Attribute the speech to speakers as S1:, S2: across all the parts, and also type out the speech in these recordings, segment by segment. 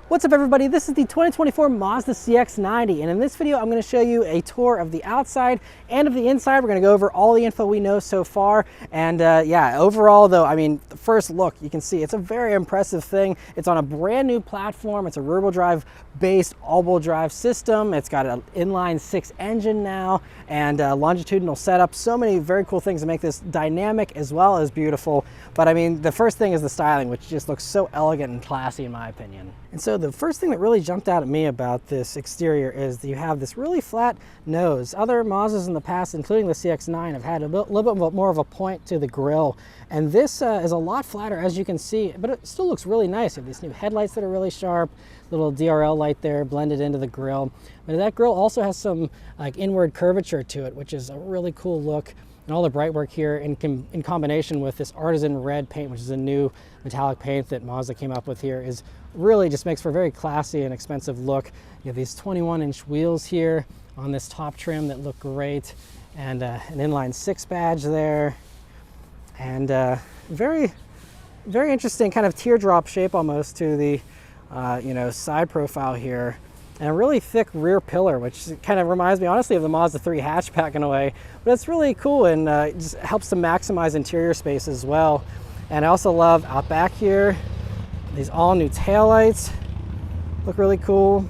S1: What's up everybody, this is the 2024 Mazda CX-90 and in this video I'm going to show you a tour of the outside and of the inside. We're going to go over all the info we know so far and yeah, overall though, I mean, the first look, you can see it's a very impressive thing. It's on a brand new platform. It's a rear-wheel drive based all-wheel drive system. It's got an inline-6 engine now and longitudinal setup. So many very cool things to make this dynamic as well as beautiful. But I mean, the first thing is the styling, which just looks so elegant and classy in my opinion. And so the first thing that really jumped out at me about this exterior is that you have this really flat nose. Other Mazdas in the past, including the CX-9, have had a little bit more of a point to the grille. And this is a lot flatter, as you can see, but it still looks really nice. You have these new headlights that are really sharp, little DRL light there blended into the grille. But that grille also has some like inward curvature to it, which is a really cool look. And all the bright work here in combination with this artisan red paint, which is a new metallic paint that Mazda came up with here, is really just makes for a very classy and expensive look. You have these 21-inch wheels here on this top trim that look great, and an inline-6 badge there, and very interesting kind of teardrop shape almost to the you know, side profile here. And a really thick rear pillar, which kind of reminds me honestly of the Mazda 3 hatchback in a way, but it's really cool and it just helps to maximize interior space as well. And I also love out back here, these all new taillights look really cool.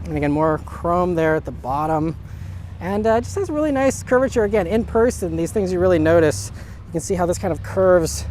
S1: And again, more chrome there at the bottom. And just has really nice curvature. Again, in person, these things you really notice. You can see how this kind of curves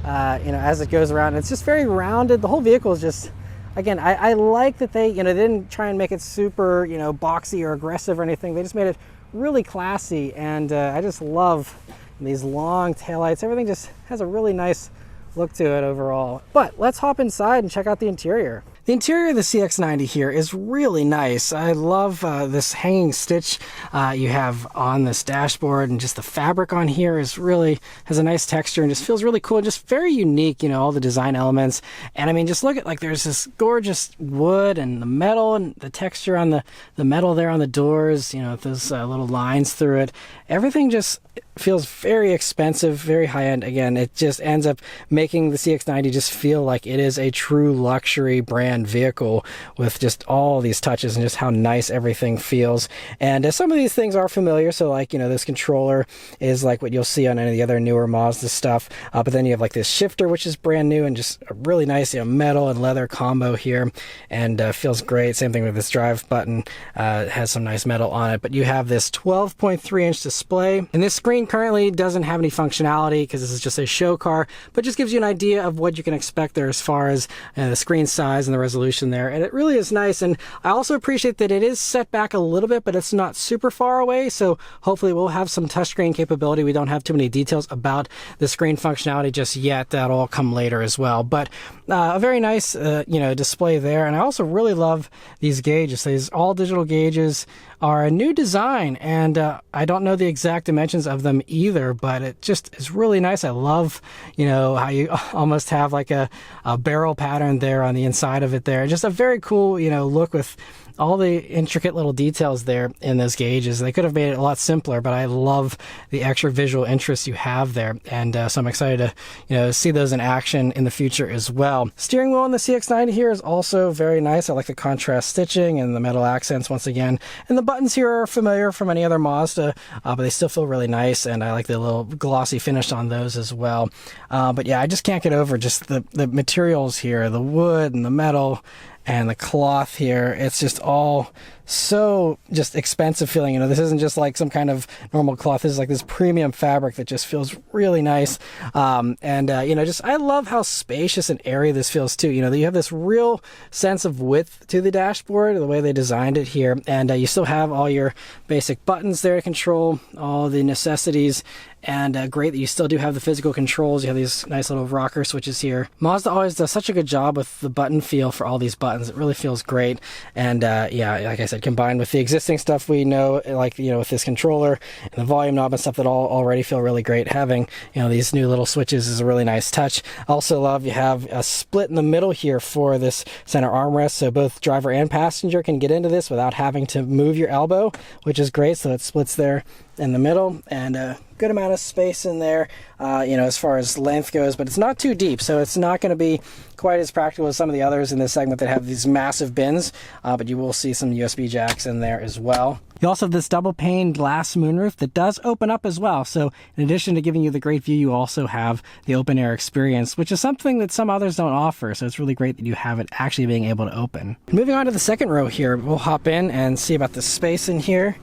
S1: you know, as it goes around. And it's just very rounded. The whole vehicle is just, again, I like that they, you know, they didn't try and make it super, you know, boxy or aggressive or anything. They just made it really classy, and I just love these long taillights. Everything just has a really nice look to it overall. But let's hop inside and check out the interior. The interior of the CX-90 here is really nice. I love this hanging stitch you have on this dashboard, and just the fabric on here is really, has a nice texture and just feels really cool and just very unique, you know, all the design elements. And I mean, just look at, like, there's this gorgeous wood and the metal and the texture on the metal there on the doors, you know, with those little lines through it. Everything just feels very expensive, very high-end. Again, it just ends up making the CX-90 just feel like it is a true luxury brand vehicle with just all these touches and just how nice everything feels. And some of these things are familiar, so like, you know, this controller is like what you'll see on any of the other newer Mazda stuff, but then you have like this shifter, which is brand new and just a really nice, you know, metal and leather combo here, and feels great. Same thing with this drive button, has some nice metal on it. But you have this 12.3-inch display, and this screen currently doesn't have any functionality because this is just a show car, but just gives you an idea of what you can expect there as far as the screen size and the resolution there. And it really is nice. And I also appreciate that it is set back a little bit, but it's not super far away. So hopefully we'll have some touchscreen capability. We don't have too many details about the screen functionality just yet. That'll all come later as well. But a very nice, you know, display there. And I also really love these gauges. These all digital gauges are a new design, and I don't know the exact dimensions of them either, but it just is really nice. I love, you know, how you almost have like a barrel pattern there on the inside of it there. Just a very cool, you know, look with all the intricate little details there in those gauges. They could have made it a lot simpler, but I love the extra visual interest you have there. And so I'm excited to, you know, see those in action in the future as well. Steering wheel on the CX-90 here is also very nice. I like the contrast stitching and the metal accents once again. And the buttons here are familiar from any other Mazda, but they still feel really nice. And I like the little glossy finish on those as well. But yeah, I just can't get over just the materials here, the wood and the metal and the cloth here. It's just all so just expensive feeling. You know, this isn't just like some kind of normal cloth. This is like this premium fabric that just feels really nice. You know, just I love how spacious and airy this feels too. You know, you have this real sense of width to the dashboard, the way they designed it here. And you still have all your basic buttons there to control all the necessities. And great that you still do have the physical controls. You have these nice little rocker switches here. Mazda always does such a good job with the button feel for all these buttons. It really feels great. And yeah, like I said, combined with the existing stuff we know, like, you know, with this controller and the volume knob and stuff that all already feel really great, having, you know, these new little switches is a really nice touch. Also love you have a split in the middle here for this center armrest, so both driver and passenger can get into this without having to move your elbow, which is great. So it splits there in the middle, and good amount of space in there, you know, as far as length goes, but it's not too deep, so it's not going to be quite as practical as some of the others in this segment that have these massive bins, but you will see some USB jacks in there as well. You also have this double pane glass moonroof that does open up as well. So in addition to giving you the great view, you also have the open air experience, which is something that some others don't offer. So it's really great that you have it actually being able to open. Moving on to the second row here, we'll hop in and see about the space in here.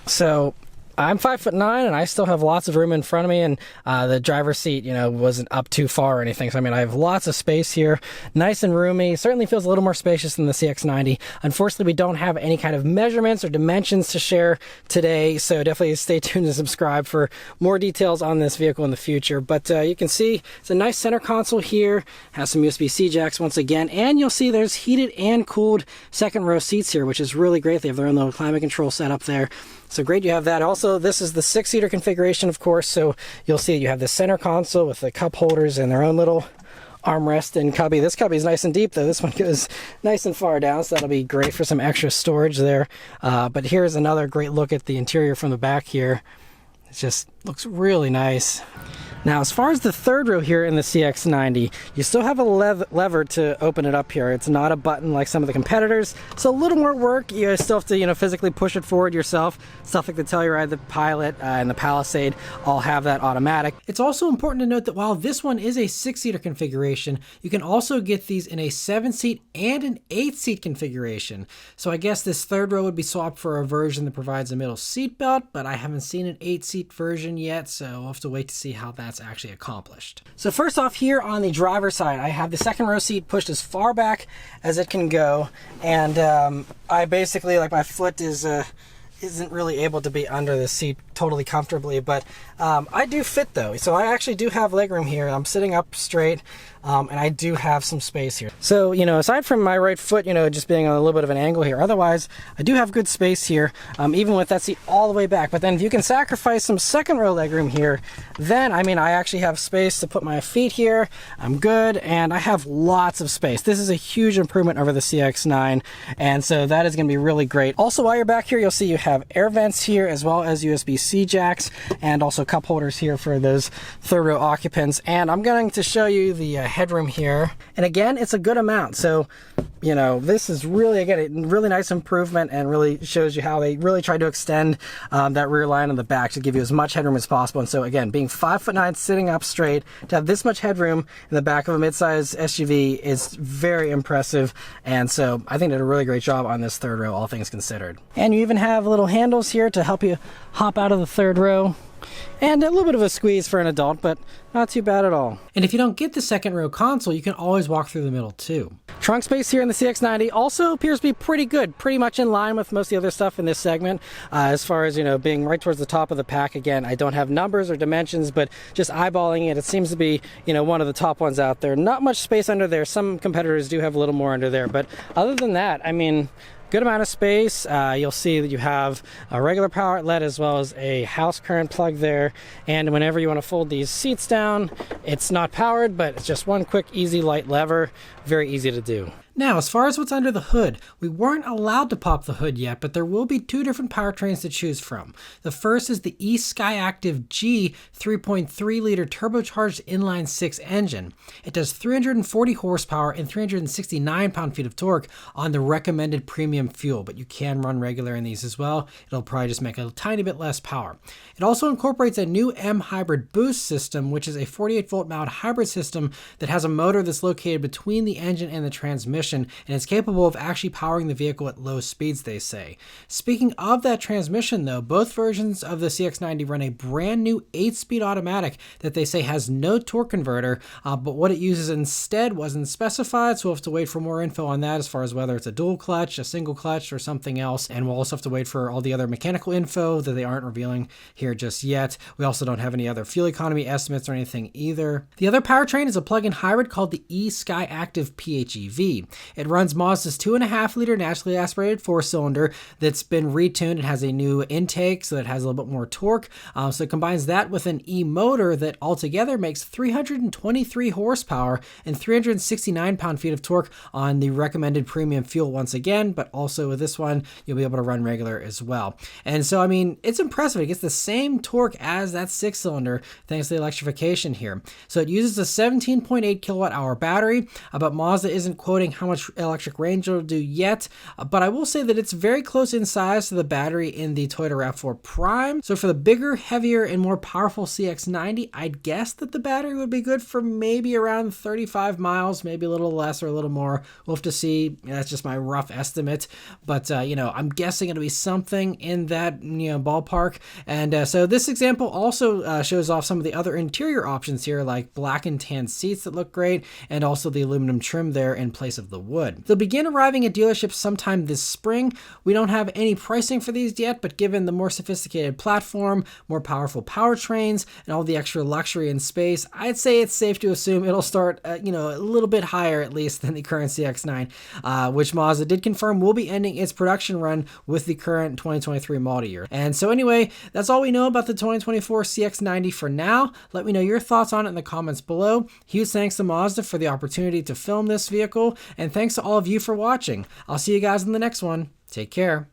S1: So I'm 5'9", and I still have lots of room in front of me, and the driver's seat, you know, wasn't up too far or anything. So I mean, I have lots of space here, nice and roomy. Certainly feels a little more spacious than the CX-90. Unfortunately, we don't have any kind of measurements or dimensions to share today, so definitely stay tuned and subscribe for more details on this vehicle in the future. But you can see it's a nice center console here, has some USB-C jacks once again, and you'll see there's heated and cooled second row seats here, which is really great. They have their own little climate control setup there. So great you have that. Also, this is the 6-seater configuration, of course, so you'll see you have the center console with the cup holders and their own little armrest and cubby. This cubby is nice and deep, though. This one goes nice and far down, so that'll be great for some extra storage there. But here's another great look at the interior from the back here. It just looks really nice. Now, as far as the third row here in the CX-90, you still have a lever to open it up here. It's not a button like some of the competitors. So a little more work. You still have to, you know, physically push it forward yourself. Stuff like the Telluride, the Pilot, and the Palisade all have that automatic. It's also important to note that while this one is a 6-seater configuration, you can also get these in a 7-seat and an 8-seat configuration. So I guess this third row would be swapped for a version that provides a middle seat belt, but I haven't seen an 8-seat version yet, so we'll have to wait to see how that's actually accomplished. So first off, here on the driver's side, I have the second row seat pushed as far back as it can go, and I basically, like, my foot isn't really able to be under the seat totally comfortably, but I do fit though. So I actually do have legroom here. I'm sitting up straight, and I do have some space here. So, you know, aside from my right foot, you know, just being on a little bit of an angle here, otherwise I do have good space here, even with that seat all the way back. But then if you can sacrifice some second row legroom here, then, I mean, I actually have space to put my feet here. I'm good, and I have lots of space. This is a huge improvement over the CX-9, and so that is going to be really great. Also, while you're back here, you'll see you have air vents here, as well as USB-C jacks, and also cup holders here for those third row occupants. And I'm going to show you the headroom here. And again, it's a good amount. So, you know, this is really, again, a really nice improvement, and really shows you how they really tried to extend that rear line on the back to give you as much headroom as possible. And so again, being 5'9", sitting up straight, to have this much headroom in the back of a midsize SUV is very impressive. And so I think they did a really great job on this third row, all things considered. And you even have little handles here to help you hop out of the third row. And a little bit of a squeeze for an adult, but not too bad at all. And if you don't get the second row console, you can always walk through the middle too. Trunk space here in the CX-90 also appears to be pretty good, pretty much in line with most of the other stuff in this segment. As far as, you know, being right towards the top of the pack, again, I don't have numbers or dimensions, but just eyeballing it, it seems to be, you know, one of the top ones out there. Not much space under there. Some competitors do have a little more under there, but other than that, I mean, good amount of space. You'll see that you have a regular power outlet as well as a house current plug there. And whenever you want to fold these seats down, it's not powered, but it's just one quick, easy, light lever. Very easy to do. Now, as far as what's under the hood, we weren't allowed to pop the hood yet, but there will be two different powertrains to choose from. The first is the eSkyActiv G 3.3-liter turbocharged inline-6 engine. It does 340 horsepower and 369 pound-feet of torque on the recommended premium fuel, but you can run regular in these as well. It'll probably just make a tiny bit less power. It also incorporates a new M hybrid boost system, which is a 48-volt mount hybrid system that has a motor that's located between the engine and the transmission, and it's capable of actually powering the vehicle at low speeds, they say. Speaking of that transmission though, both versions of the CX-90 run a brand new 8-speed automatic that they say has no torque converter, but what it uses instead wasn't specified, so we'll have to wait for more info on that as far as whether it's a dual clutch, a single clutch, or something else. And we'll also have to wait for all the other mechanical info that they aren't revealing here just yet. We also don't have any other fuel economy estimates or anything either. The other powertrain is a plug-in hybrid called the eSkyActiv PHEV. It runs Mazda's 2.5-liter naturally aspirated 4-cylinder that's been retuned. It has a new intake, so it has a little bit more torque. So it combines that with an e-motor that altogether makes 323 horsepower and 369 pound-feet of torque on the recommended premium fuel once again, but also with this one, you'll be able to run regular as well. And so, I mean, it's impressive. It gets the same torque as that 6-cylinder thanks to the electrification here. So it uses a 17.8 kilowatt hour battery, but Mazda isn't quoting how much electric range it'll do yet, but I will say that it's very close in size to the battery in the Toyota RAV4 Prime. So for the bigger, heavier, and more powerful CX-90, I'd guess that the battery would be good for maybe around 35 miles, maybe a little less or a little more. We'll have to see. That's just my rough estimate, but I'm guessing it'll be something in that ballpark. And so this example also shows off some of the other interior options here, like black and tan seats that look great, and also the aluminum trim there in place of the wood. They'll begin arriving at dealerships sometime this spring. We don't have any pricing for these yet, but given the more sophisticated platform, more powerful powertrains, and all the extra luxury and space, I'd say it's safe to assume it'll start a little bit higher at least than the current CX-9, which Mazda did confirm will be ending its production run with the current 2023 model year. And so anyway, that's all we know about the 2024 CX-90 for now. Let me know your thoughts on it in the comments below. Huge thanks to Mazda for the opportunity to film this vehicle, and thanks to all of you for watching. I'll see you guys in the next one. Take care.